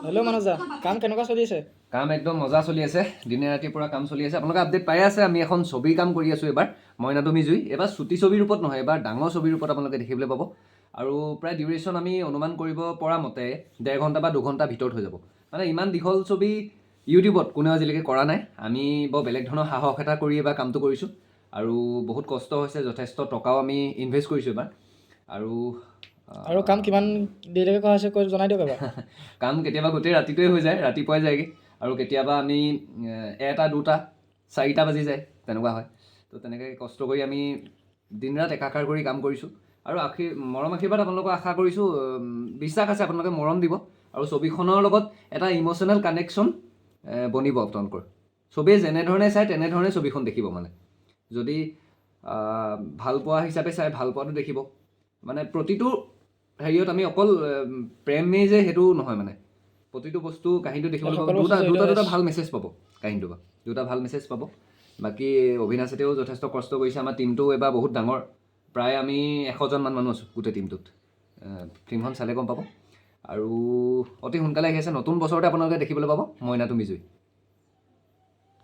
Hello' মনোজা, কাম কেনেকুৱা চলি আছে? কাম একদম মজা চলি আছে, দিনে ৰাতিৰ পৰা কাম চলি আছে। আপোনালোকে আপডেট পাই আছে, আমি এখন ছবিৰ কাম কৰি আছোঁ এইবাৰ, মইনা তুমি জুই। এইবাৰ চুটি ছবিৰ ৰূপত নহয়, এবাৰ ডাঙৰ ছবিৰ ৰূপত আপোনালোকে দেখিবলৈ পাব। আৰু প্ৰায় ডিউৰেশ্যন আমি অনুমান কৰিব পৰা মতে 1.5 ঘণ্টা বা 2 ঘণ্টাৰ ভিতৰত হৈ যাব। মানে ইমান দীঘল ছবি ইউটিউবত কোনেও আজিলৈকে কৰা নাই। আমি বৰ বেলেগ ধৰণৰ সাহস এটা কৰি এইবাৰ কামটো কৰিছোঁ। আৰু বহুত কষ্ট হৈছে, যথেষ্ট টকাও আমি ইনভেষ্ট কৰিছোঁ এইবাৰ। আৰু কাম কিমান দেৰিলৈকে কৰা হৈছে কৈ জনাই দিয়ক এবাৰ। কাম কেতিয়াবা গোটেই ৰাতিটোৱে হৈ যায়, ৰাতিপুৱাই যায়গৈ। আৰু কেতিয়াবা আমি 1টা 2টা 4টা বাজি যায়, তেনেকুৱা হয়। তো তেনেকৈ কষ্ট কৰি আমি দিন ৰাত একাকাৰ কৰি কাম কৰিছোঁ। আৰু মৰম আশীৰ্বাদ আপোনালোকক আশা কৰিছোঁ, বিশ্বাস আছে আপোনালোকে মৰম দিব। আৰু ছবিখনৰ লগত এটা ইম'শ্যনেল কানেকশ্যন বনিব আপোনালোকৰ। চবেই যেনেধৰণে চায় তেনেধৰণে ছবিখন দেখিব। মানে যদি ভাল পোৱা হিচাপে চাই ভাল পোৱাটো দেখিব। মানে প্ৰতিটো হেৰিয়ত আমি অকল প্ৰেমেই যে সেইটো নহয়, মানে প্ৰতিটো বস্তু কাহিনীটো দেখিবলৈ পাব। সকলো বস্তু জড়িত দুটা হৈ আছে। ভাল মেছেজ পাব কাহিনীটোৰ পৰা, দুটা ভাল মেছেজ পাব। বাকী অভিনাশেতেও যথেষ্ট কষ্ট কৰিছে। আমাৰ টীমটো এইবাৰ বহুত ডাঙৰ, প্ৰায় আমি 100জনমান মানুহ আছোঁ গোটেই টীমটোত। ফিল্মখন চালে গম পাব। আৰু অতি সোনকালে আহি আছে, নতুন বছৰতে আপোনালোকে দেখিবলৈ পাব মইনা তুমি জুই।